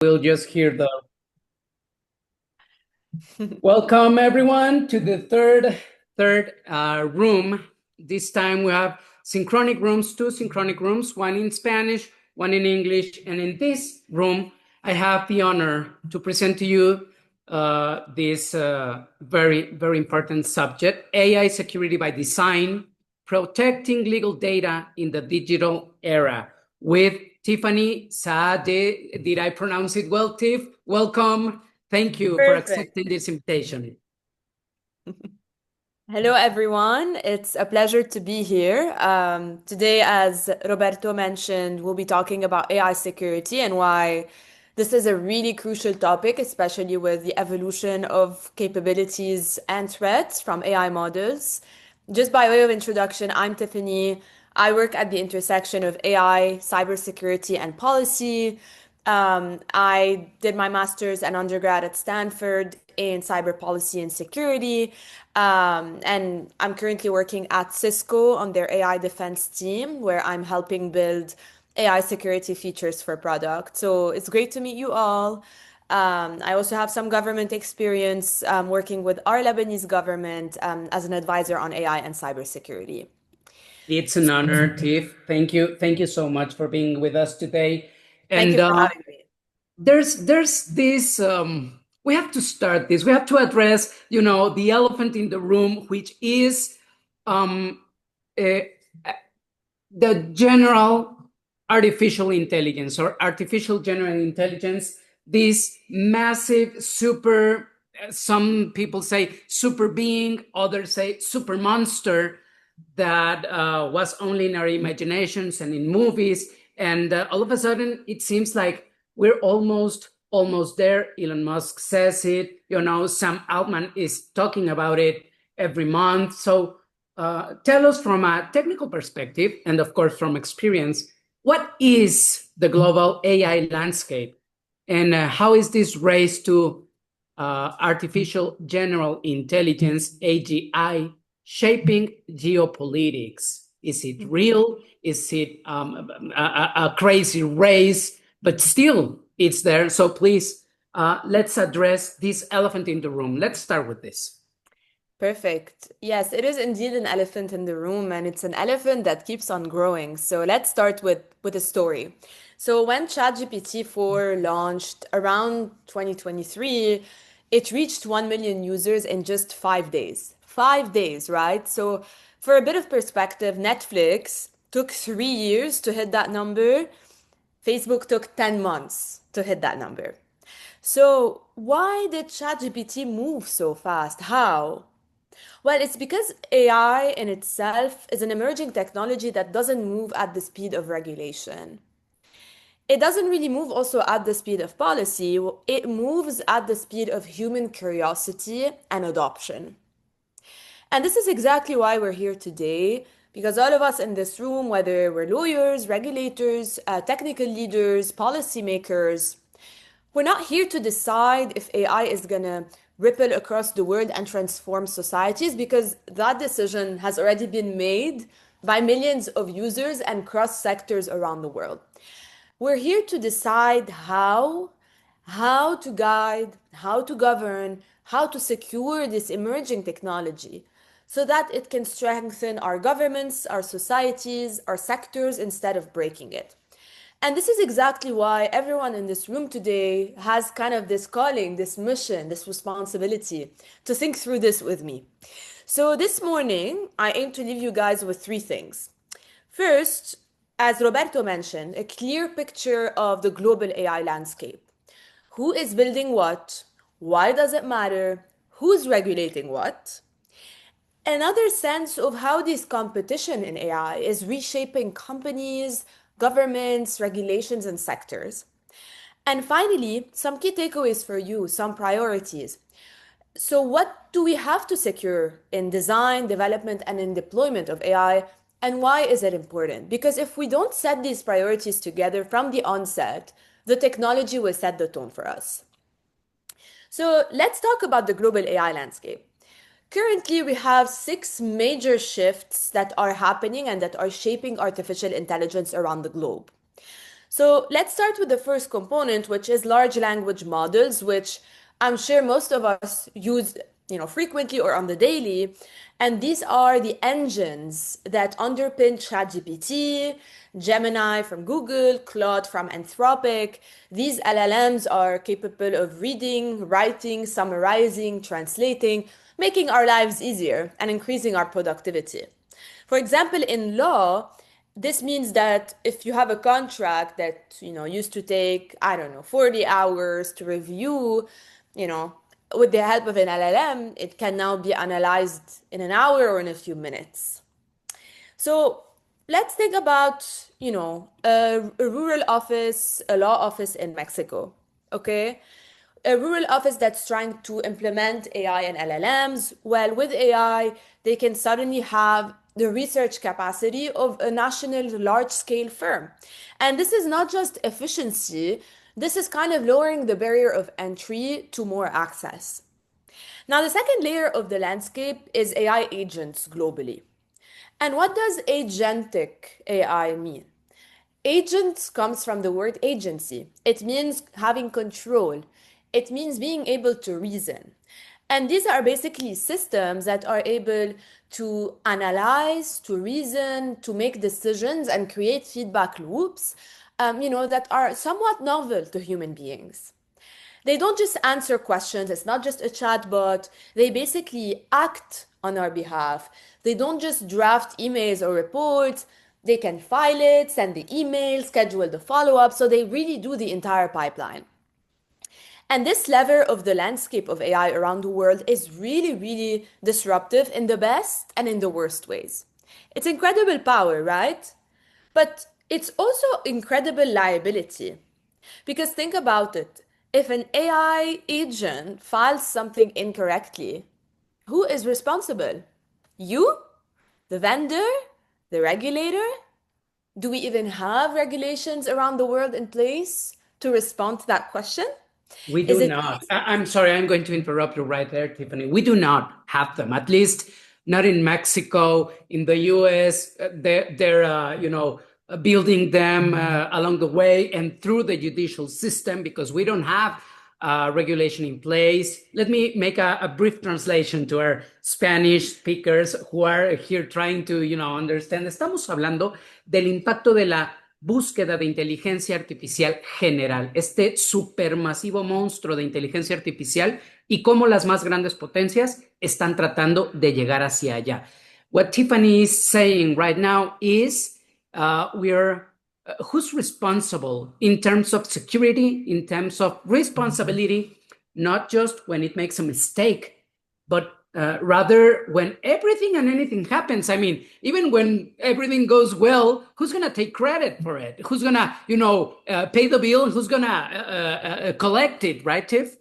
We'll just hear the welcome everyone to the third room. This time we have synchronic rooms, two synchronic rooms, one in Spanish, one in English, and in this room I have the honor to present to you this very important subject: AI security by design, protecting legal data in the digital era, with Tiffany Saade. Did I pronounce it well, Tiff? Welcome. Thank you for Perfect. accepting this invitation. Hello, everyone. It's a pleasure to be here. Today, as Roberto mentioned, we'll be talking about AI security and why this is a really crucial topic, especially with the evolution of capabilities and threats from AI models. Just by way of introduction, I'm Tiffany. I work at the intersection of AI, cybersecurity, and policy. I did my master's and undergrad at Stanford in cyber policy and security. And I'm currently working at Cisco on their AI defense team, where I'm helping build AI security features for product. So it's great to meet you all. I also have some government experience working with our Lebanese government as an advisor on AI and cybersecurity. It's an honor, Tiff. Thank you. Thank you so much for being with us today. Thank And you for having me. there's this we have to start this. We have to address, the elephant in the room, which is um, uh, the general artificial intelligence or artificial general intelligence, this massive super, some people say super being, others say super monster that was only in our imaginations and in movies. And all of a sudden, it seems like we're almost there. Elon Musk says it, Sam Altman is talking about it every month. So tell us from a technical perspective, and of course from experience, what is the global AI landscape, and how is this race to artificial general intelligence, AGI, shaping geopolitics? Is it real? Is it a crazy race? But still, it's there. So please, let's address this elephant in the room. Let's start with this. Perfect. Yes, it is indeed an elephant in the room, and it's an elephant that keeps on growing. So let's start with a story. So when ChatGPT 4 launched around 2023, it reached 1 million users in just 5 days. 5 days, right? So for a bit of perspective, Netflix took 3 years to hit that number. Facebook took 10 months to hit that number. So why did ChatGPT move so fast? How? Well, it's because AI in itself is an emerging technology that doesn't move at the speed of regulation. It doesn't really move also at the speed of policy, it moves at the speed of human curiosity and adoption. And this is exactly why we're here today, because all of us in this room, whether we're lawyers, regulators, technical leaders, policymakers, we're not here to decide if AI is going to ripple across the world and transform societies, because that decision has already been made by millions of users and cross sectors around the world. We're here to decide how to guide, how to govern, how to secure this emerging technology so that it can strengthen our governments, our societies, our sectors instead of breaking it. And this is exactly why everyone in this room today has kind of this calling, this mission, this responsibility to think through this with me. So this morning, I aim to leave you guys with three things. First, as Roberto mentioned, a clear picture of the global AI landscape. Who is building what? Why does it matter? Who's regulating what? Another sense of how this competition in AI is reshaping companies, governments, regulations, and sectors. And finally, some key takeaways for you, some priorities. So, what do we have to secure in design, development, and in deployment of AI? And why is it important? Because if we don't set these priorities together from the onset, the technology will set the tone for us. So, let's talk about the global AI landscape. Currently, we have six major shifts that are happening and that are shaping artificial intelligence around the globe. So let's start with the first component, which is large language models, which I'm sure most of us use, frequently or on the daily. And these are the engines that underpin ChatGPT, Gemini from Google, Claude from Anthropic. These LLMs are capable of reading, writing, summarizing, translating, making our lives easier and increasing our productivity. For example, in law, this means that if you have a contract that, used to take, I don't know, 40 hours to review, you know, with the help of an LLM, it can now be analyzed in an hour or in a few minutes. So let's think about, a rural office, a law office in Mexico. Okay? A rural office that's trying to implement AI and LLMs. Well, with AI, they can suddenly have the research capacity of a national large scale firm. And this is not just efficiency, this is kind of lowering the barrier of entry to more access. Now, the second layer of the landscape is AI agents globally. And what does agentic AI mean? Agents comes from the word agency. It means having control. It means being able to reason. And these are basically systems that are able to analyze, to reason, to make decisions and create feedback loops, that are somewhat novel to human beings. They don't just answer questions, it's not just a chatbot. They basically act on our behalf. They don't just draft emails or reports. They can file it, send the email, schedule the follow up. So they really do the entire pipeline. And this level of the landscape of AI around the world is really, really disruptive in the best and in the worst ways. It's incredible power, right? But it's also incredible liability. Because think about it. If an AI agent files something incorrectly, who is responsible? You? The vendor? The regulator? Do we even have regulations around the world in place to respond to that question? We Is do it not. I'm sorry, I'm going to interrupt you right there, Tiffany. We do not have them, at least not in Mexico. In the US, they're building them along the way and through the judicial system because we don't have regulation in place. Let me make a brief translation to our Spanish speakers who are here trying to, understand. Estamos hablando del impacto de la búsqueda de inteligencia artificial general, este supermasivo monstruo de inteligencia artificial y cómo las más grandes potencias están tratando de llegar hacia allá. What Tiffany is saying right now is who's responsible in terms of security, in terms of responsibility, not just when it makes a mistake, but rather when everything and anything happens. I mean, even when everything goes well, who's going to take credit for it? Who's going to, pay the bill? Who's going to collect it, right, Tiff?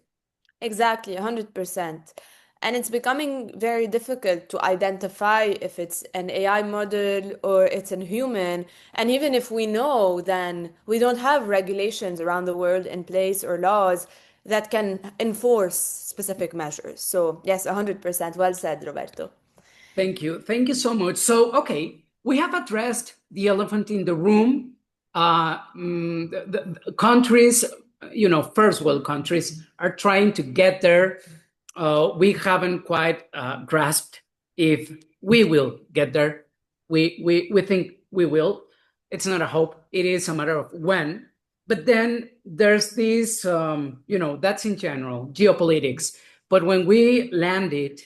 exactly 100%? And it's becoming very difficult to identify if it's an AI model or it's a human. And even if we know, then we don't have regulations around the world in place or laws that can enforce specific measures. So, yes, 100%. Well said, Roberto. Thank you. Thank you so much. So, okay, we have addressed the elephant in the room. The countries, first world countries are trying to get there. We haven't quite grasped if we will get there. We think we will. It's not a hope. It is a matter of when. But then there's this, that's in general, geopolitics. But when we land it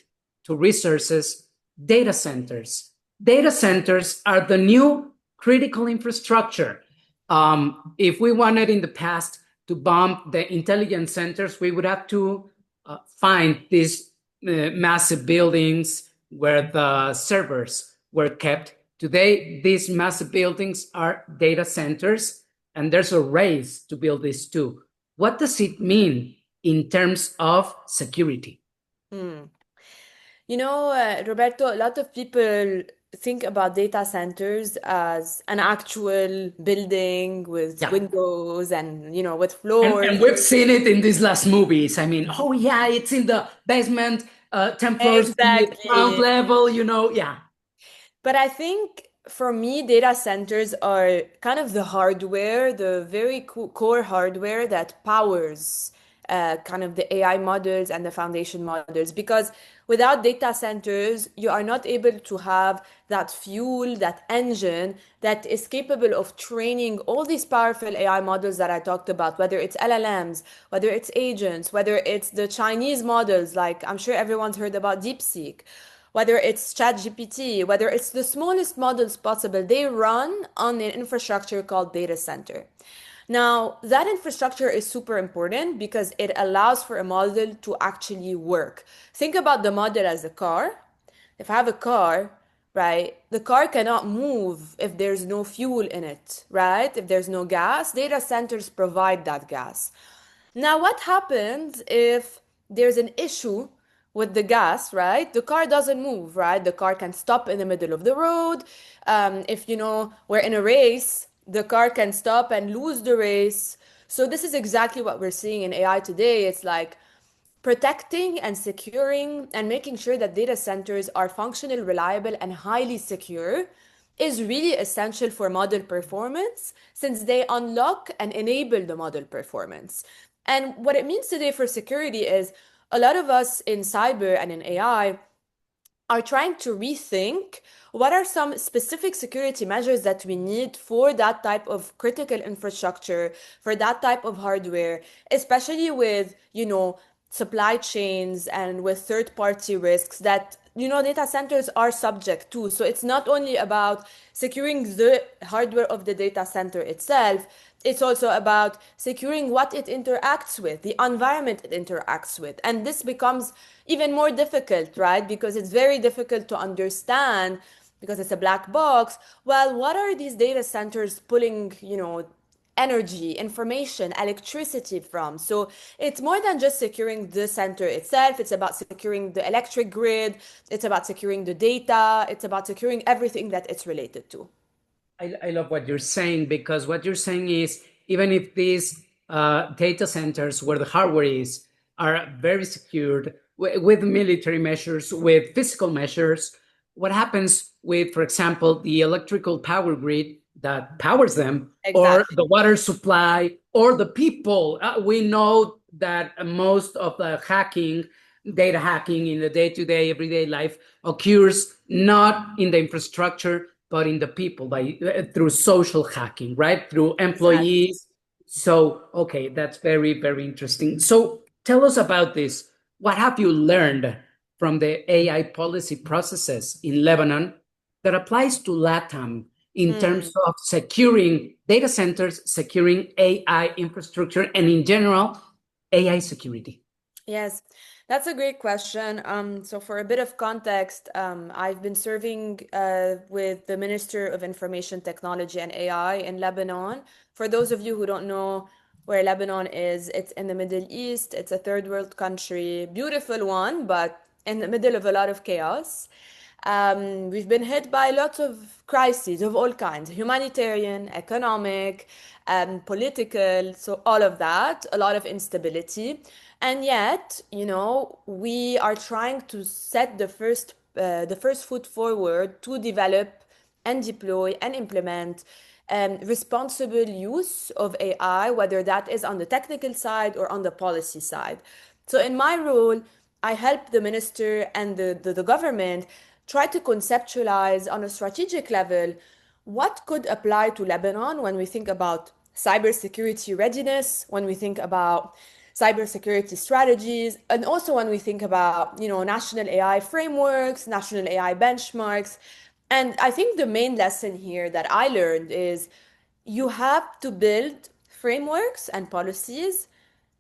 to resources, data centers. Data centers are the new critical infrastructure. If we wanted in the past to bomb the intelligence centers, we would have to find these massive buildings where the servers were kept. Today, these massive buildings are data centers, and there's a race to build these too. What does it mean in terms of security? Roberto, a lot of people think about data centers as an actual building with windows and, with floors. And we've seen it in these last movies. I mean, oh yeah, it's in the basement, 10 floors, Exactly. ground level, yeah. But I think For me, data centers are kind of the hardware, the very core hardware that powers kind of the AI models and the foundation models. Because without data centers, you are not able to have that fuel, that engine that is capable of training all these powerful AI models that I talked about, whether it's LLMs, whether it's agents, whether it's the Chinese models, like I'm sure everyone's heard about DeepSeek, whether it's ChatGPT, whether it's the smallest models possible, they run on an infrastructure called data center. Now, that infrastructure is super important because it allows for a model to actually work. Think about the model as a car. If I have a car, right, the car cannot move if there's no fuel in it, right? If there's no gas, data centers provide that gas. Now, what happens if there's an issue with the gas, right? The car doesn't move, right? The car can stop in the middle of the road. If we're in a race, the car can stop and lose the race. So this is exactly what we're seeing in AI today. It's like protecting and securing and making sure that data centers are functional, reliable, and highly secure is really essential for model performance since they unlock and enable the model performance. And what it means today for security is a lot of us in cyber and in AI are trying to rethink what are some specific security measures that we need for that type of critical infrastructure, for that type of hardware, especially with, supply chains and with third party risks that data centers are subject to. So it's not only about securing the hardware of the data center itself, it's also about securing what it interacts with, the environment it interacts with. And this becomes even more difficult, right? Because it's very difficult to understand because it's a black box. Well, what are these data centers pulling, energy, information, electricity from? So it's more than just securing the center itself. It's about securing the electric grid. It's about securing the data. It's about securing everything that it's related to. I love what you're saying, because what you're saying is, even if these data centers where the hardware is are very secured with military measures, with physical measures, what happens with, for example, the electrical power grid that powers them, or Exactly. the water supply, or the people? We know that most of the hacking, data hacking in the day-to-day, everyday life occurs not in the infrastructure, but in the people, by through social hacking, right? Through Exactly. employees. So, okay, that's very, very interesting. So, tell us about this. What have you learned from the AI policy processes in Lebanon that applies to LATAM in terms Hmm. of securing data centers, securing AI infrastructure, and in general, AI security? Yes, that's a great question. So for a bit of context, I've been serving with the Minister of Information Technology and AI in Lebanon. For those of you who don't know where Lebanon is, it's in the Middle East. It's a third world country, beautiful one, but in the middle of a lot of chaos. We've been hit by lots of crises of all kinds, humanitarian, economic, political, so all of that, a lot of instability. And yet, we are trying to set the first foot forward to develop and deploy and implement responsible use of AI, whether that is on the technical side or on the policy side. So in my role, I help the minister and the government try to conceptualize on a strategic level what could apply to Lebanon when we think about cybersecurity readiness, when we think about cybersecurity strategies, and also when we think about, national AI frameworks, national AI benchmarks. And I think the main lesson here that I learned is you have to build frameworks and policies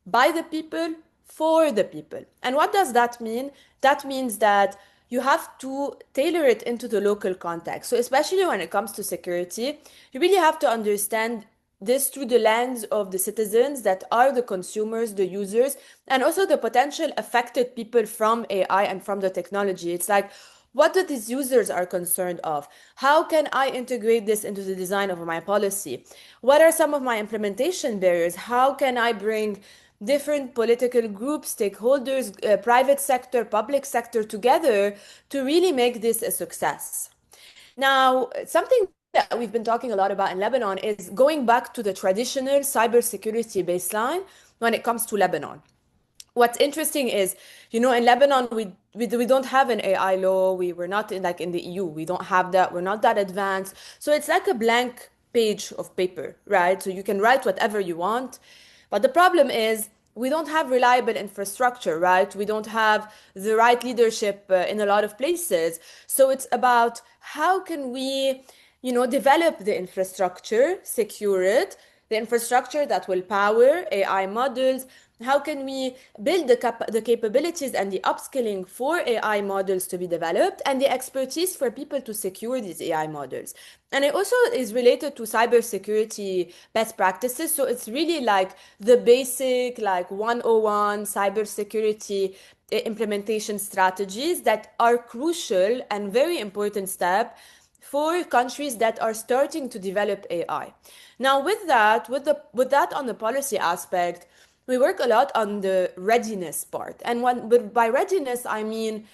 by the people for the people. And what does that mean? That means that you have to tailor it into the local context. So, especially when it comes to security, you really have to understand this through the lens of the citizens that are the consumers, the users, and also the potential affected people from AI and from the technology. It's like, what do these users are concerned of? How can I integrate this into the design of my policy? What are some of my implementation barriers? How can I bring different political groups, stakeholders, private sector, public sector together to really make this a success? Now, something that we've been talking a lot about in Lebanon is going back to the traditional cybersecurity baseline when it comes to Lebanon. What's interesting is, in Lebanon, we don't have an AI law. We're not like in the EU. We don't have that. We're not that advanced. So it's like a blank page of paper, right? So you can write whatever you want. But the problem is we don't have reliable infrastructure, right? We don't have the right leadership in a lot of places. So it's about how can we, develop the infrastructure, secure it, the infrastructure that will power AI models. How can we build the capabilities and the upskilling for AI models to be developed and the expertise for people to secure these AI models? And it also is related to cybersecurity best practices. So it's really like the basic, like 101 cybersecurity implementation strategies that are crucial and very important step for countries that are starting to develop AI. Now, with that on the policy aspect, we work a lot on the readiness part. And by readiness, I mean,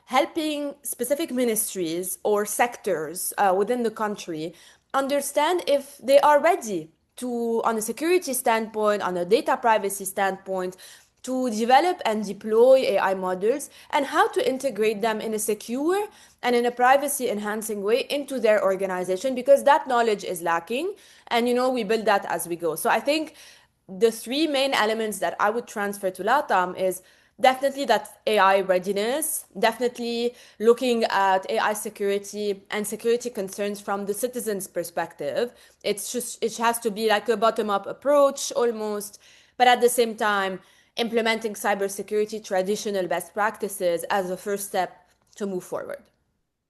helping specific ministries or sectors within the country understand if they are ready to, on a security standpoint, on a data privacy standpoint, to develop and deploy AI models and how to integrate them in a secure and in a privacy enhancing way into their organization, because that knowledge is lacking. And, we build that as we go. So I think the three main elements that I would transfer to LATAM is definitely that AI readiness, definitely looking at AI security and security concerns from the citizen's perspective. It has to be like a bottom-up approach almost, but at the same time, implementing cybersecurity traditional best practices as a first step to move forward.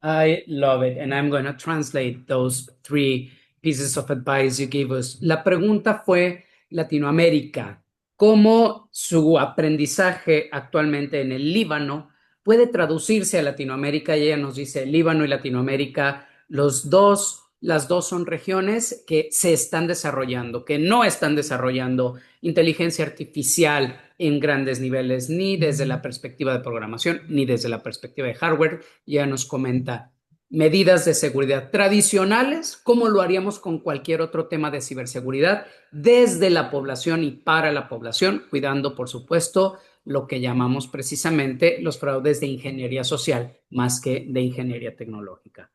I love it. And I'm going to translate those three pieces of advice you gave us. La pregunta fue Latinoamérica, ¿cómo su aprendizaje actualmente en el Líbano puede traducirse a Latinoamérica? Y ella nos dice, Líbano y Latinoamérica, las dos son regiones que se están desarrollando, que no están desarrollando inteligencia artificial en grandes niveles, ni desde la perspectiva de programación, ni desde la perspectiva de hardware. Ya nos comenta medidas de seguridad tradicionales, como lo haríamos con cualquier otro tema de ciberseguridad, desde la población y para la población, cuidando, por supuesto, lo que llamamos precisamente los fraudes de ingeniería social, más que de ingeniería tecnológica.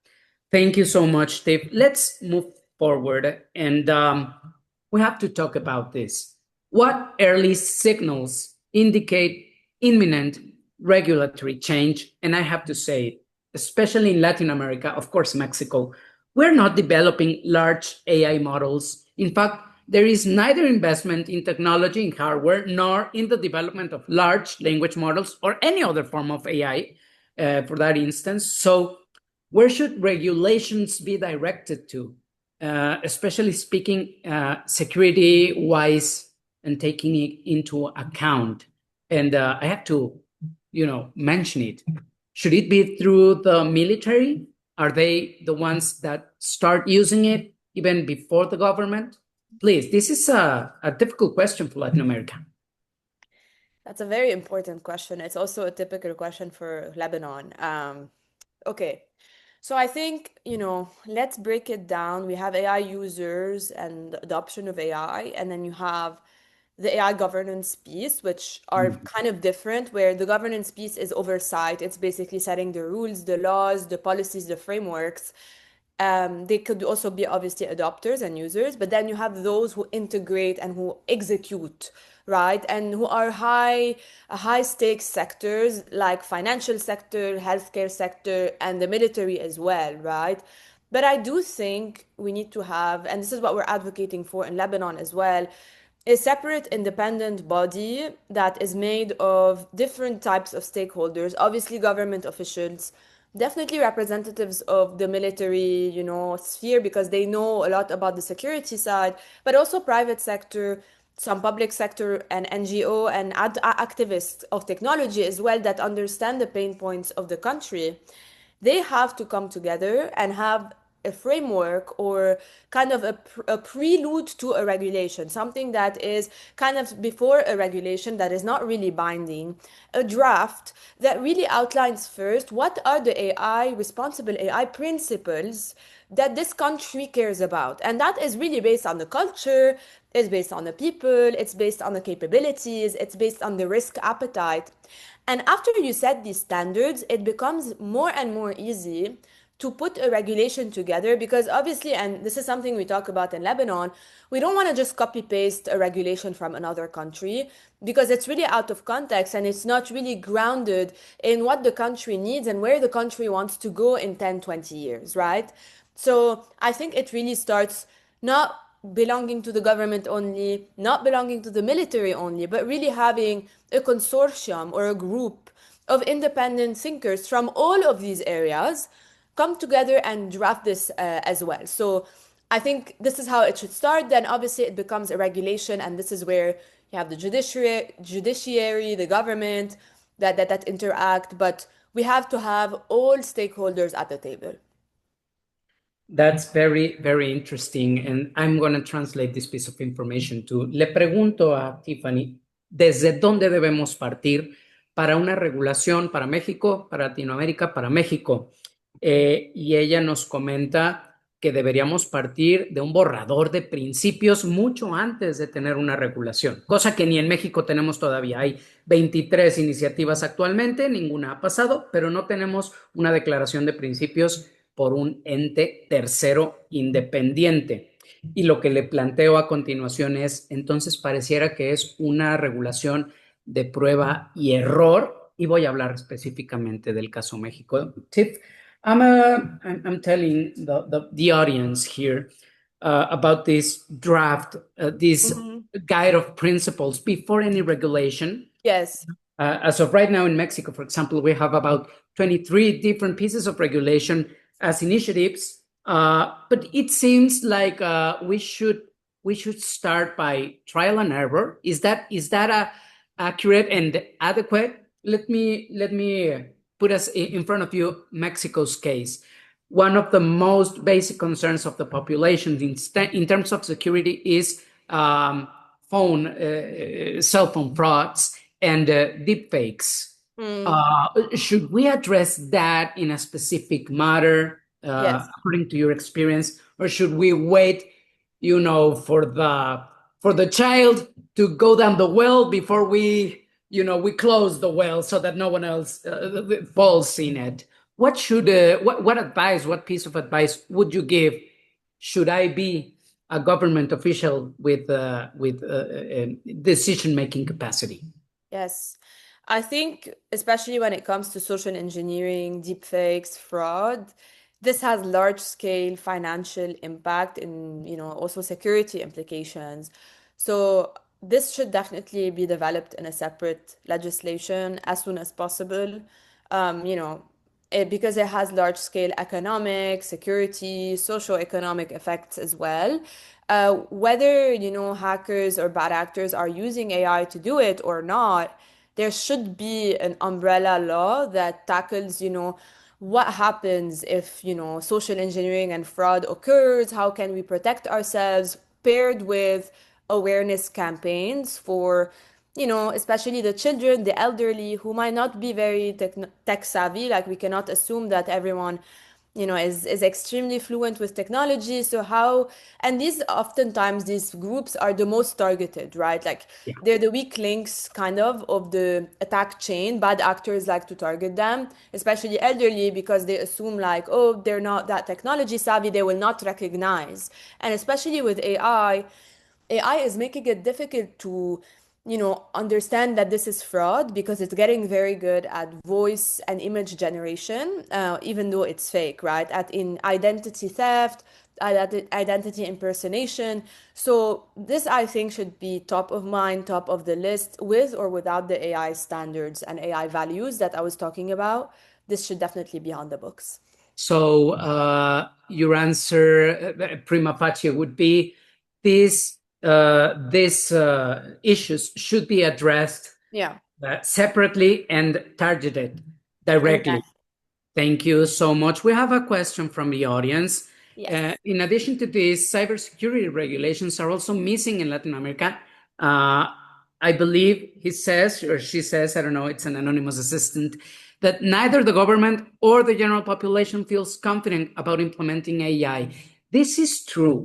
Thank you so much, Steve. Let's move forward, and we have to talk about this. What early signals indicate imminent regulatory change? And I have to say, especially in Latin America, of course, Mexico, we're not developing large AI models. In fact, there is neither investment in technology, in hardware, nor in the development of large language models or any other form of AI for that instance. So where should regulations be directed to, especially speaking security-wise and taking it into account? And I have to, mention it. Should it be through the military? Are they the ones that start using it even before the government? Please, this is a difficult question for Latin America. That's a very important question. It's also a typical question for Lebanon. Okay. So I think, let's break it down. We have AI users and adoption of AI, and then you have the AI governance piece, which are kind of different, where the governance piece is oversight. It's basically setting the rules, the laws, the policies, the frameworks. They could also be obviously adopters and users, but then you have those who integrate and who execute, right? And who are high stakes sectors like financial sector, healthcare sector, and the military as well, right? But I do think we need to have, and this is what we're advocating for in Lebanon as well, a separate independent body that is made of different types of stakeholders, obviously government officials, definitely representatives of the military, sphere, because they know a lot about the security side, but also private sector, some public sector and NGO and activists of technology as well that understand the pain points of the country. They have to come together and have a framework or kind of a prelude to a regulation, something that is kind of before a regulation that is not really binding, a draft that really outlines first what are the AI, responsible AI principles that this country cares about. And that is really based on the culture, it's based on the people, it's based on the capabilities, it's based on the risk appetite. And after you set these standards, it becomes more and more easy to put a regulation together because obviously, and this is something we talk about in Lebanon, we don't want to just copy paste a regulation from another country because it's really out of context and it's not really grounded in what the country needs and where the country wants to go in 10, 20 years, right? So I think it really starts not belonging to the government only, not belonging to the military only, but really having a consortium or a group of independent thinkers from all of these areas come together and draft this as well. So I think this is how it should start. Then obviously it becomes a regulation, and this is where you have the judiciary, the government that interact. But we have to have all stakeholders at the table. That's very, very interesting. And I'm going to translate this piece of information to. Le pregunto a Tiffany, ¿desde dónde debemos partir para una regulación para México, para Latinoamérica, para México? Y ella nos comenta que deberíamos partir de un borrador de principios mucho antes de tener una regulación, cosa que ni en México tenemos todavía. Hay 23 iniciativas actualmente, ninguna ha pasado, pero no tenemos una declaración de principios por un ente tercero independiente. Y lo que le planteo a continuación es, entonces pareciera que es una regulación de prueba y error, y voy a hablar específicamente del caso México. Tiff, I'm telling the audience here about this draft, this guide of principles before any regulation. Yes. As of right now in Mexico, for example, we have about 23 different pieces of regulation as initiatives, but it seems like we should start by trial and error. Is that accurate and adequate? Let me put us in front of you Mexico's case. One of the most basic concerns of the population in terms of security is cell phone frauds and deepfakes. Should we address that in a specific matter, Yes. according to your experience, or should we wait, for the child to go down the well before we close the well so that no one else falls in it? What should what piece of advice would you give? Should I be a government official with decision-making capacity? Yes. I think, especially when it comes to social engineering, deepfakes, fraud, this has large scale financial impact and, also security implications. So this should definitely be developed in a separate legislation as soon as possible. Because it has large scale economic, security, socio-economic effects as well. Whether, hackers or bad actors are using AI to do it or not, there should be an umbrella law that tackles, what happens if, social engineering and fraud occurs, how can we protect ourselves, paired with awareness campaigns for, especially the children, the elderly who might not be very tech savvy. Like we cannot assume that everyone, is extremely fluent with technology. So how, and these oftentimes these groups are the most targeted, right? Like they're the weak links kind of the attack chain. Bad actors like to target them, especially elderly, because they assume like, oh, they're not that technology savvy, they will not recognize. And especially with AI is making it difficult to, understand that this is fraud because it's getting very good at voice and image generation, even though it's fake, right? In identity theft, identity impersonation. So this, I think, should be top of mind, top of the list, with or without the AI standards and AI values that I was talking about. This should definitely be on the books. So your answer, prima facie, would be these issues should be addressed separately and targeted directly. Exactly. Thank you so much. We have a question from the audience. Yes. In addition to this, cybersecurity regulations are also missing in Latin America. I believe he says, or she says, I don't know, it's an anonymous assistant, that neither the government or the general population feels confident about implementing AI. This is true.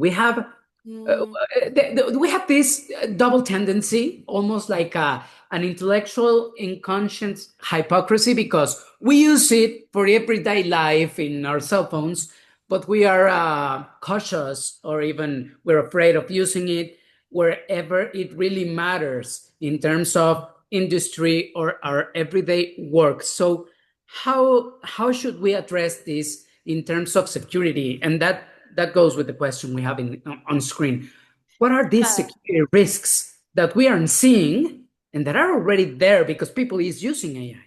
Mm, We have this double tendency, almost like an intellectual inconscious hypocrisy, because we use it for everyday life in our cell phones, but we are cautious, or even we're afraid of using it wherever it really matters in terms of industry or our everyday work. So how should we address this in terms of security? And that goes with the question we have on screen. What are these yeah. security risks that we aren't seeing and that are already there because people is using AI?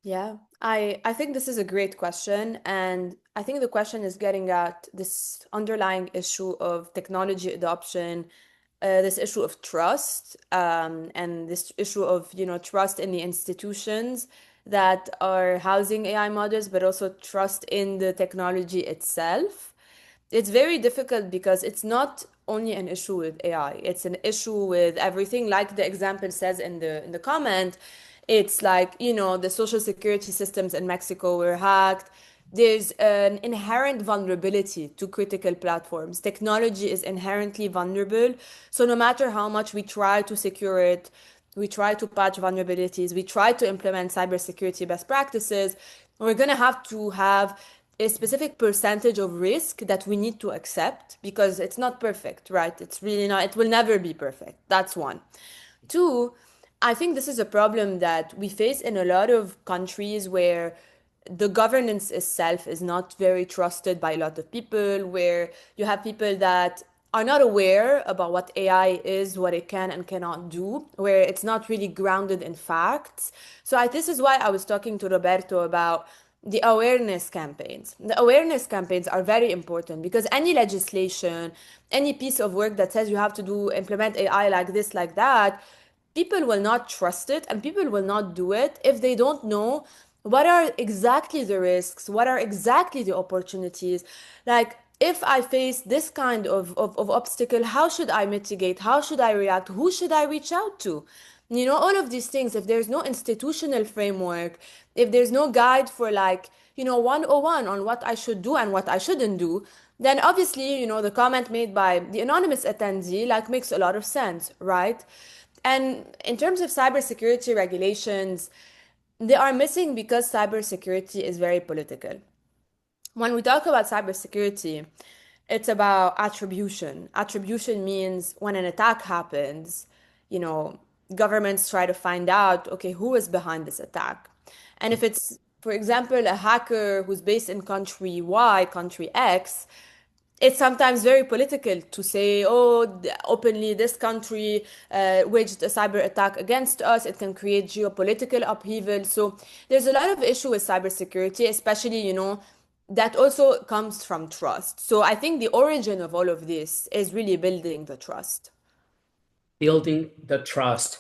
Yeah, I think this is a great question, and I think the question is getting at this underlying issue of technology adoption, this issue of trust, and this issue of, trust in the institutions that are housing AI models, but also trust in the technology itself. It's very difficult because it's not only an issue with AI, it's an issue with everything. Like the example says in the comment, it's like, the social security systems in Mexico were hacked. There's an inherent vulnerability to critical platforms. Technology is inherently vulnerable. So no matter how much we try to secure it, we try to patch vulnerabilities, we try to implement cybersecurity best practices, we're going to have a specific percentage of risk that we need to accept because it's not perfect, right? It's really not, it will never be perfect. That's one. Two, I think this is a problem that we face in a lot of countries where the governance itself is not very trusted by a lot of people, where you have people that are not aware about what AI is, what it can and cannot do, where it's not really grounded in facts. So this is why I was talking to Roberto about the awareness campaigns. The awareness campaigns are very important because any legislation, any piece of work that says you have to implement AI like this, like that, people will not trust it and people will not do it if they don't know what are exactly the risks, what are exactly the opportunities. Like, if I face this kind of obstacle, how should I mitigate? How should I react? Who should I reach out to? All of these things, if there's no institutional framework, if there's no guide for, like, 101 on what I should do and what I shouldn't do, then obviously, the comment made by the anonymous attendee, like, makes a lot of sense, right? And in terms of cybersecurity regulations, they are missing because cybersecurity is very political. When we talk about cybersecurity, it's about attribution. Attribution means when an attack happens, you know, governments try to find out, okay, who is behind this attack? And if it's, for example, a hacker who's based in country Y, country X, it's sometimes very political to say, oh, openly this country waged a cyber attack against us. It can create geopolitical upheaval. So there's a lot of issue with cybersecurity, especially, that also comes from trust. So I think the origin of all of this is really building the trust. Building the trust,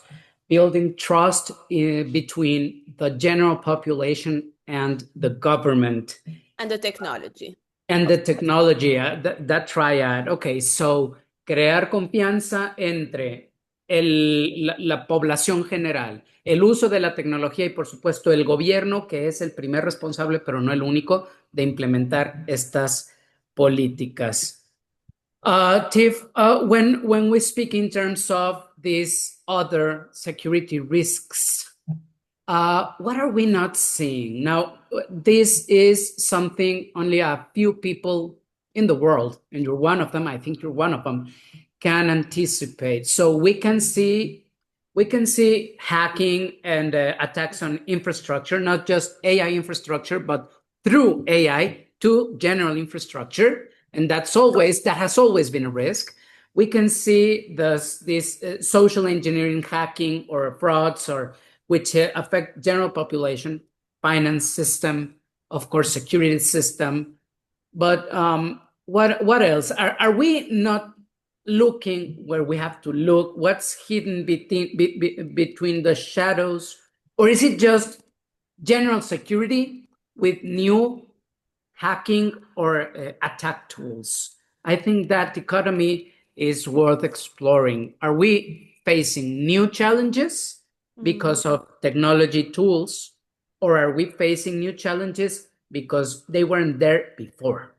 building trust between the general population and the government And the technology. and the technology, that triad. Okay, so crear confianza entre la población general, el uso de la tecnología y por supuesto el gobierno, que es el primer responsable, pero no el único, de implementar estas políticas. Tiff, when we speak in terms of these other security risks, what are we not seeing? Now, this is something only a few people in the world, and you're one of them, I think you're one of them, can anticipate. So we can see hacking and attacks on infrastructure, not just AI infrastructure, but through AI to general infrastructure. And that has always been a risk. We can see this social engineering hacking or frauds or which affect general population, finance system, of course, security system. But what else? Are we not looking where we have to look? What's hidden between the shadows? Or is it just general security with new hacking or attack tools. I think that dichotomy is worth exploring. Are we facing new challenges Mm. because of technology tools, or are we facing new challenges because they weren't there before?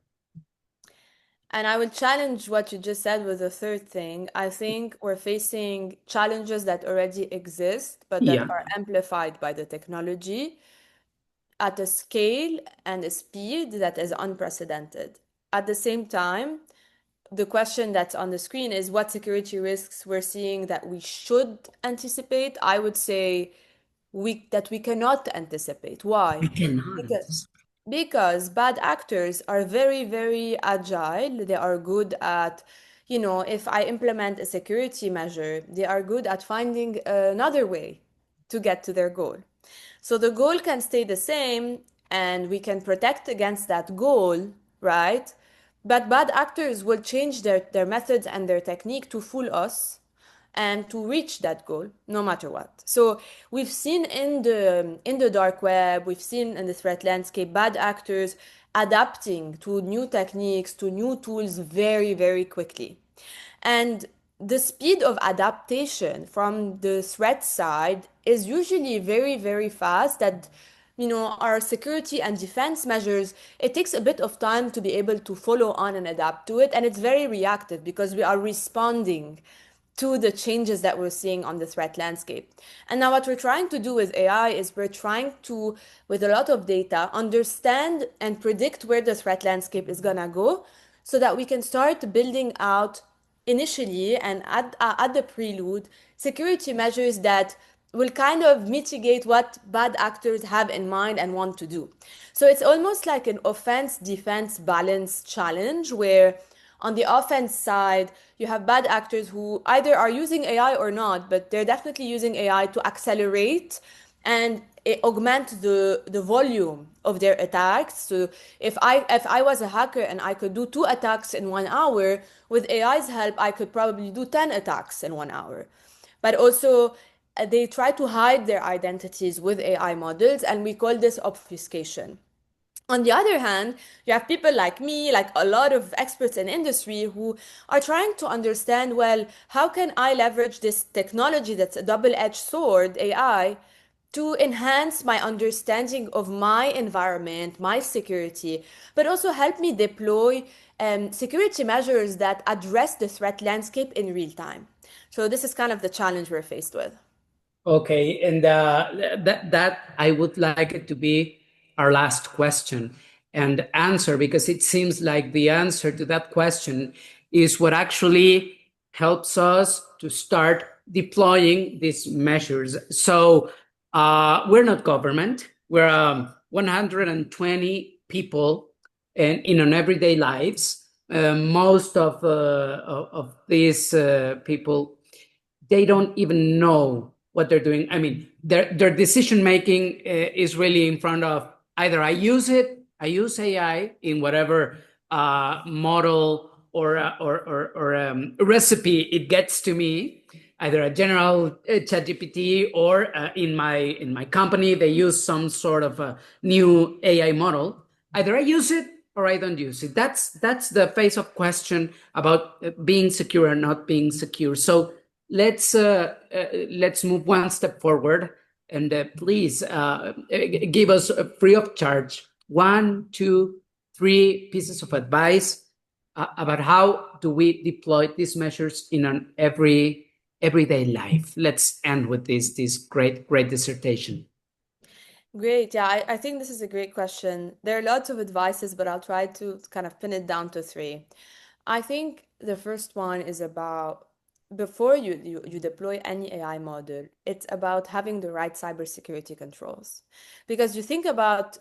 And I will challenge what you just said with the third thing. I think we're facing challenges that already exist, but that Yeah. are amplified by the technology at a scale and a speed that is unprecedented. At the same time, the question that's on the screen is what security risks we're seeing that we should anticipate. I would say we cannot anticipate. Why? We cannot Because anticipate. because bad actors are very, very agile. They are good at, if I implement a security measure, they are good at finding another way to get to their goal. So the goal can stay the same and we can protect against that goal, right? But bad actors will change their methods and their technique to fool us and to reach that goal no matter what. So we've seen in the dark web, we've seen in the threat landscape bad actors adapting to new techniques, to new tools very, very quickly. And the speed of adaptation from the threat side is usually very, very fast that our security and defense measures, it takes a bit of time to be able to follow on and adapt to it. And it's very reactive because we are responding to the changes that we're seeing on the threat landscape. And now what we're trying to do with AI is we're trying to, with a lot of data, understand and predict where the threat landscape is gonna go so that we can start building out initially and at the prelude security measures that will kind of mitigate what bad actors have in mind and want to do. So it's almost like an offense defense balance challenge where on the offense side, you have bad actors who either are using AI or not, but they're definitely using AI to accelerate and augment the volume of their attacks. So if I was a hacker and I could do 2 attacks in 1 hour, with AI's help, I could probably do 10 attacks in 1 hour. But also, they try to hide their identities with AI models, and we call this obfuscation. On the other hand, you have people like me, like a lot of experts in industry who are trying to understand, well, how can I leverage this technology that's a double-edged sword, AI, to enhance my understanding of my environment, my security, but also help me deploy security measures that address the threat landscape in real time. So this is kind of the challenge we're faced with. Okay, and that I would like it to be our last question and answer, because it seems like the answer to that question is what actually helps us to start deploying these measures. So we're not government. We're 120 people in an everyday lives. Most of these people, they don't even know what they're doing. I mean, their decision making is really in front of either I use AI in whatever model or recipe it gets to me, either a general chat GPT or in my company they use some sort of a new AI model. Either I use it or I don't use it. That's the face of question about being secure or not being secure. So let's move one step forward and please give us free of charge 1, 2, 3 pieces of advice about how do we deploy these measures in an everyday life. Let's end with this great dissertation. Great. Yeah, I think this is a great question. There are lots of advices, but I'll try to kind of pin it down to three. I think the first one is about before you deploy any AI model, it's about having the right cybersecurity controls. Because you think about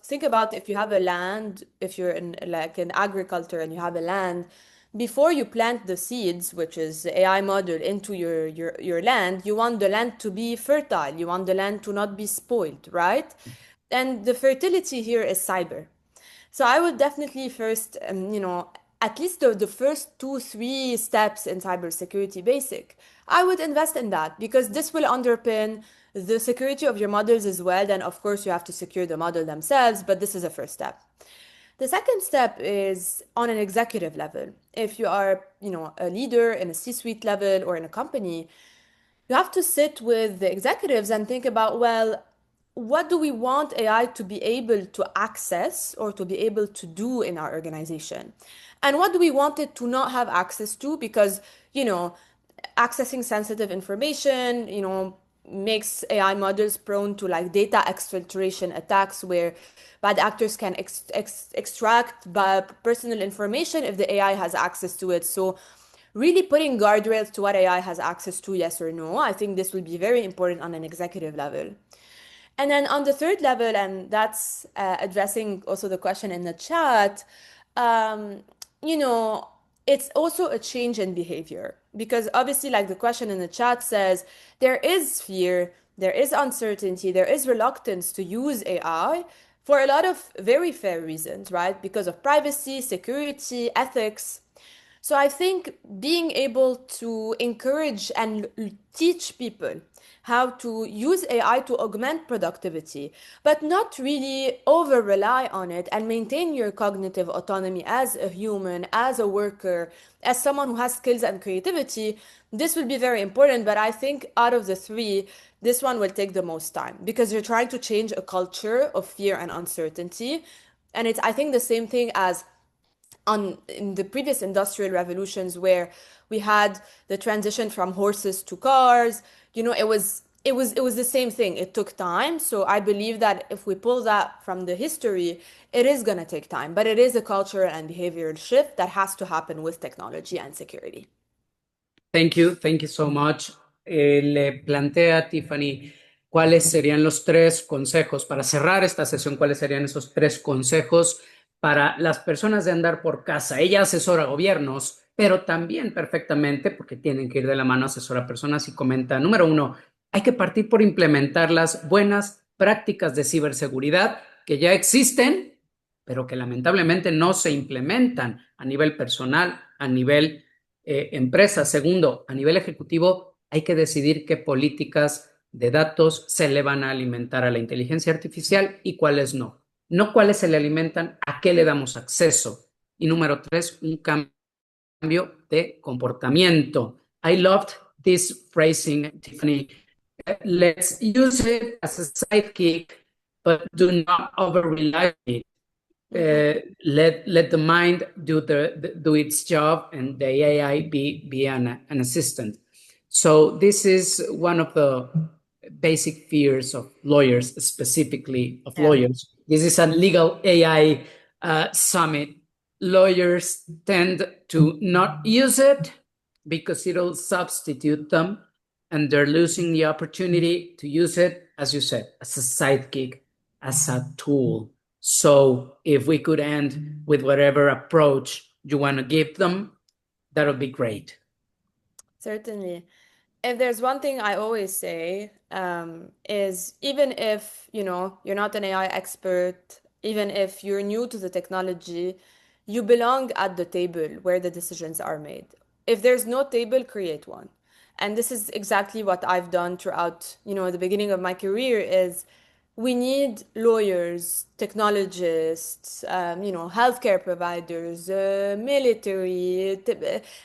if you have a land, if you're in like in agriculture and you have a land, before you plant the seeds, which is the AI model, into your land, you want the land to be fertile. You want the land to not be spoiled, right? And the fertility here is cyber. So I would definitely first, at least the first 2, 3 steps in cybersecurity basic, I would invest in that because this will underpin the security of your models as well. Then, of course, you have to secure the model themselves, but this is a first step. The second step is on an executive level. If you are, a leader in a C-suite level or in a company, you have to sit with the executives and think about, well, what do we want AI to be able to access or to be able to do in our organization? And what do we want it to not have access to? Because, accessing sensitive information, makes AI models prone to like data exfiltration attacks where bad actors can extract personal information if the AI has access to it. So really putting guardrails to what AI has access to, yes or no. I think this will be very important on an executive level. And then on the third level, and that's addressing also the question in the chat, um, you know, it's also a change in behavior. Because obviously, like the question in the chat says, there is fear, there is uncertainty, there is reluctance to use AI for a lot of very fair reasons, right? Because of privacy, security, ethics. So I think being able to encourage and teach people how to use AI to augment productivity, but not really over rely on it and maintain your cognitive autonomy as a human, as a worker, as someone who has skills and creativity, this will be very important. But I think out of the three, this one will take the most time because you're trying to change a culture of fear and uncertainty. And it's, I think, the same thing as in the previous industrial revolutions where we had the transition from horses to cars. It was the same thing. It took time. So I believe that if we pull that from the history, it is going to take time, but it is a cultural and behavioral shift that has to happen with technology and security. Thank you so much. Le plantea a Tiffany cuáles serían los tres consejos para cerrar esta sesión, cuáles serían esos tres consejos para las personas de andar por casa. Ella asesora gobiernos, pero también perfectamente, porque tienen que ir de la mano, asesora personas y comenta, número uno, hay que partir por implementar las buenas prácticas de ciberseguridad que ya existen, pero que lamentablemente no se implementan a nivel personal, a nivel empresa. Segundo, a nivel ejecutivo, hay que decidir qué políticas de datos se le van a alimentar a la inteligencia artificial y cuáles no. No cuáles se le alimentan, a qué le damos acceso. Y número tres, un cambio de comportamiento. I loved this phrasing, Tiffany. Let's use it as a sidekick, but do not over rely on it. Let the mind do its job and the AI be an assistant. So this is one of the basic fears of lawyers, specifically of Yeah. lawyers. This is a legal AI summit. Lawyers tend to not use it because it'll substitute them, and they're losing the opportunity to use it, as you said, as a sidekick, as a tool. So if we could end with whatever approach you want to give them, that would be great. Certainly. If there's one thing I always say, is even if, you're not an AI expert, even if you're new to the technology, you belong at the table where the decisions are made. If there's no table, create one. And this is exactly what I've done throughout, the beginning of my career is we need lawyers, technologists, healthcare providers, military,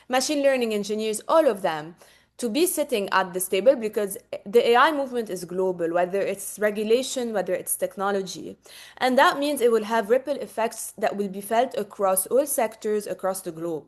machine learning engineers, all of them to be sitting at this table because the AI movement is global, whether it's regulation, whether it's technology. And that means it will have ripple effects that will be felt across all sectors across the globe.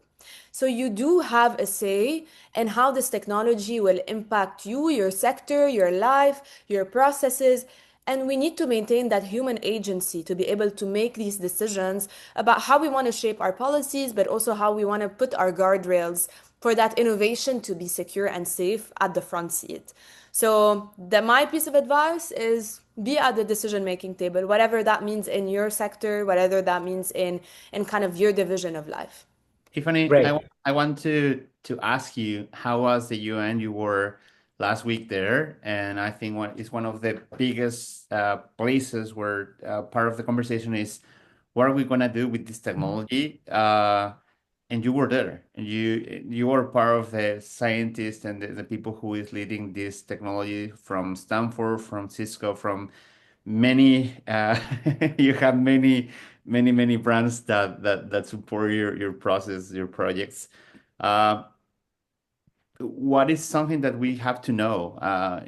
So you do have a say in how this technology will impact you, your sector, your life, your processes. And we need to maintain that human agency to be able to make these decisions about how we want to shape our policies, but also how we want to put our guardrails for that innovation to be secure and safe at the front seat. So my piece of advice is be at the decision-making table, whatever that means in your sector, whatever that means in kind of your division of life. Tiffany, Great. I want to ask you, how was the UN? You were last week there, and I think it's one of the biggest places where part of the conversation is what are we gonna do with this technology? And you were there, and you were part of the scientists and the people who is leading this technology from Stanford, from Cisco, from many. You have many many brands that support your process, your projects. Uh, what is something that we have to know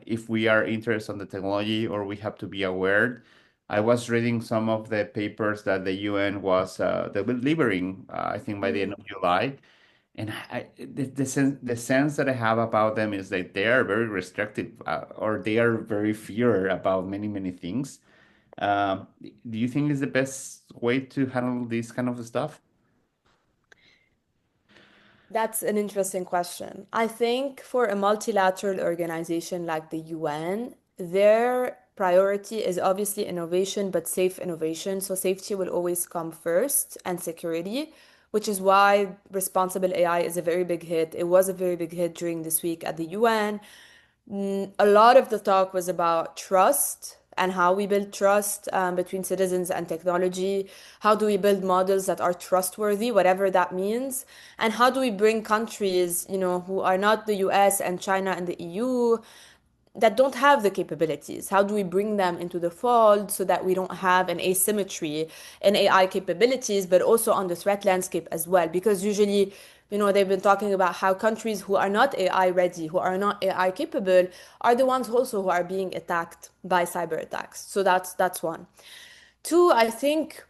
if we are interested in the technology or we have to be aware? I was reading some of the papers that the UN was delivering, I think by the end of July, and the sense that I have about them is that they are very restrictive or they are very fear about many things. Do you think is the best way to handle this kind of stuff? That's an interesting question. I think for a multilateral organization like the UN, their priority is obviously innovation, but safe innovation. So safety will always come first and security, which is why responsible AI is a very big hit. It was a very big hit during this week at the UN. A lot of the talk was about trust and how we build trust between citizens and technology. How do we build models that are trustworthy, whatever that means? And how do we bring countries, who are not the US and China and the EU, that don't have the capabilities? How do we bring them into the fold so that we don't have an asymmetry in AI capabilities, but also on the threat landscape as well? Because usually, they've been talking about how countries who are not AI ready, who are not AI capable, are the ones also who are being attacked by cyber attacks. So that's one. Two, I think,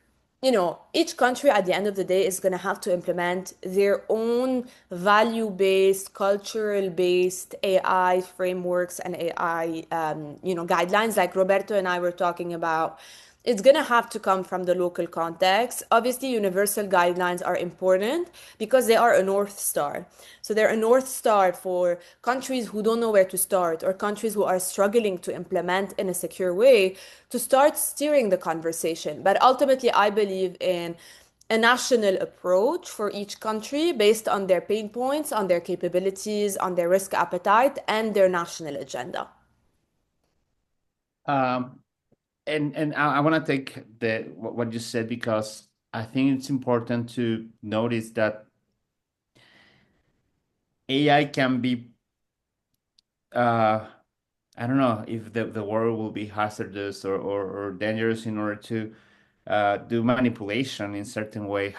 each country at the end of the day is going to have to implement their own value-based, cultural-based AI frameworks and AI, guidelines like Roberto and I were talking about. It's going to have to come from the local context. Obviously, universal guidelines are important because they are a North Star. So they're a North Star for countries who don't know where to start or countries who are struggling to implement in a secure way to start steering the conversation. But ultimately, I believe in a national approach for each country based on their pain points, on their capabilities, on their risk appetite, and their national agenda. Um, and I want to take what you said because I think it's important to notice that AI can be uh, I don't know if the word will be hazardous or dangerous in order to do manipulation in certain way.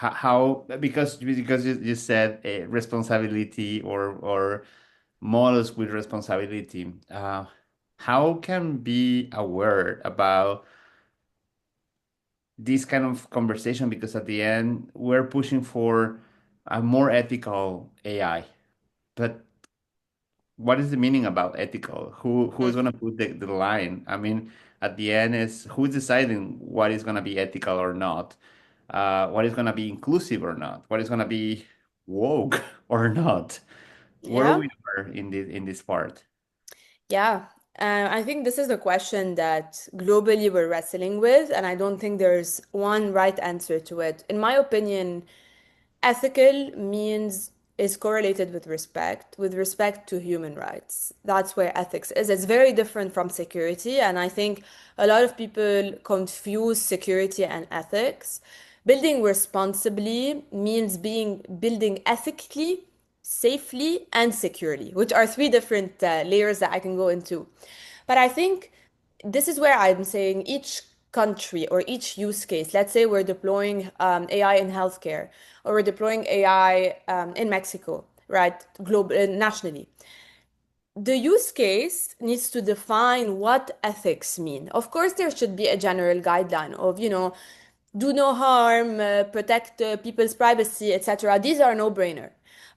Because you said responsibility or models with responsibility. How can be aware about this kind of conversation? Because at the end, we're pushing for a more ethical AI. But what is the meaning about ethical? Who is gonna put the line? I mean, at the end is who's deciding what is gonna be ethical or not, what is gonna be inclusive or not, what is gonna be woke or not. Where are Yeah. we are in this part? Yeah, I think this is a question that globally we're wrestling with, and I don't think there's one right answer to it. In my opinion, ethical means is correlated with respect to human rights. That's where ethics is. It's very different from security, and I think a lot of people confuse security and ethics. Building responsibly means building ethically, safely, and securely, which are three different layers that I can go into. But I think this is where I'm saying each country or each use case, let's say we're deploying AI in healthcare or we're deploying AI in Mexico, right, nationally. The use case needs to define what ethics mean. Of course, there should be a general guideline of, do no harm, protect people's privacy, etc. These are no-brainer.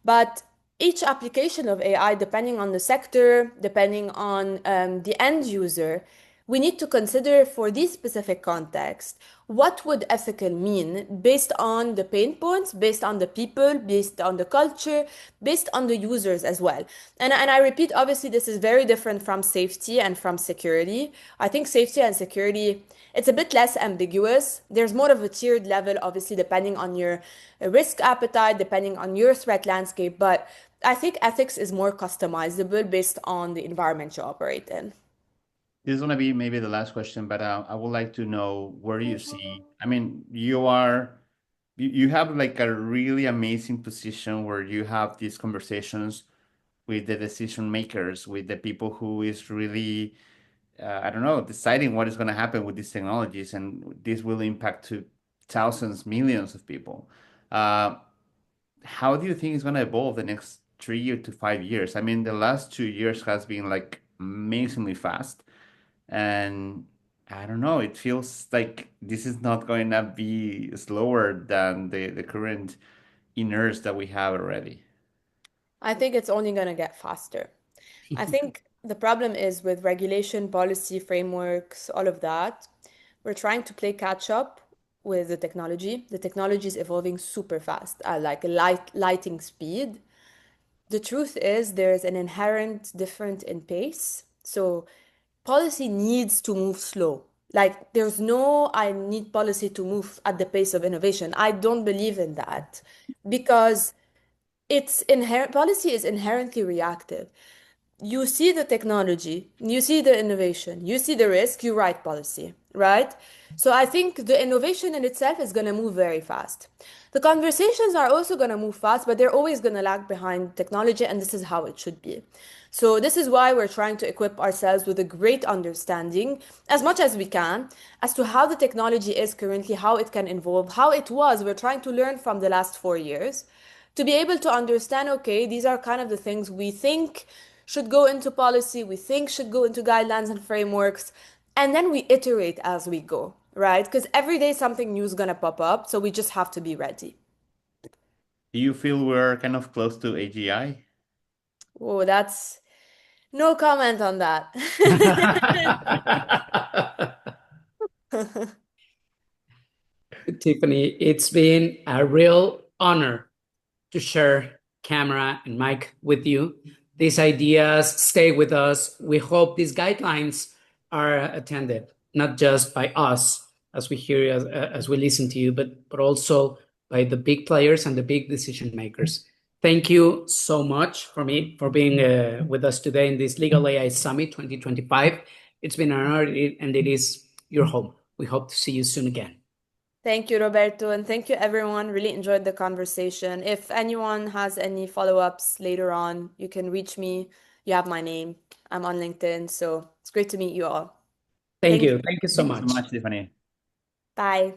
But each application of AI, depending on the sector, depending on the end user, we need to consider for this specific context, what would ethical mean based on the pain points, based on the people, based on the culture, based on the users as well. And I repeat, obviously, this is very different from safety and from security. I think safety and security, it's a bit less ambiguous. There's more of a tiered level, obviously, depending on your risk appetite, depending on your threat landscape. But I think ethics is more customizable based on the environment you operate in. This is gonna be maybe the last question, but I would like to know where do you see? I mean, you have like a really amazing position where you have these conversations with the decision makers, with the people who is really I don't know, deciding what is going to happen with these technologies, and this will impact to thousands, millions of people. Uh, how do you think it's going to evolve the next 3 to 5 years? I mean, the last 2 years has been like amazingly fast, and I don't know, it feels like this is not going to be slower than the current inertia that we have already. I think it's only going to get faster. I think the problem is with regulation, policy, frameworks, all of that. We're trying to play catch up with the technology. The technology is evolving super fast, like lighting speed. The truth is there's an inherent difference in pace. So policy needs to move slow. Like there's no I need policy to move at the pace of innovation. I don't believe in that because it's inherent policy is inherently reactive. You see the technology, you see the innovation, you see the risk, you write policy, right? So I think the innovation in itself is going to move very fast. The conversations are also going to move fast, but they're always going to lag behind technology, and this is how it should be. So this is why we're trying to equip ourselves with a great understanding, as much as we can, as to how the technology is currently, how it can evolve, how it was. We're trying to learn from the last 4 years to be able to understand, okay, these are kind of the things we think should go into policy, we think should go into guidelines and frameworks, and then we iterate as we go, right? Because every day something new is gonna pop up, so we just have to be ready. Do you feel we're kind of close to AGI? Oh, that's no comment on that. Tiffany, it's been a real honor to share camera and mic with you. These ideas stay with us. We hope these guidelines are attended, not just by us as we hear, as we listen to you, but also by the big players and the big decision makers. Thank you so much for being with us today in this Legal AI Summit 2025. It's been an honor, and it is your home. We hope to see you soon again. Thank you, Roberto, and thank you, everyone. Really enjoyed the conversation. If anyone has any follow-ups later on, you can reach me. You have my name. I'm on LinkedIn, so it's great to meet you all. Thank Thank you. you. Thank you so Thank you so much. much, Tiffany. Bye.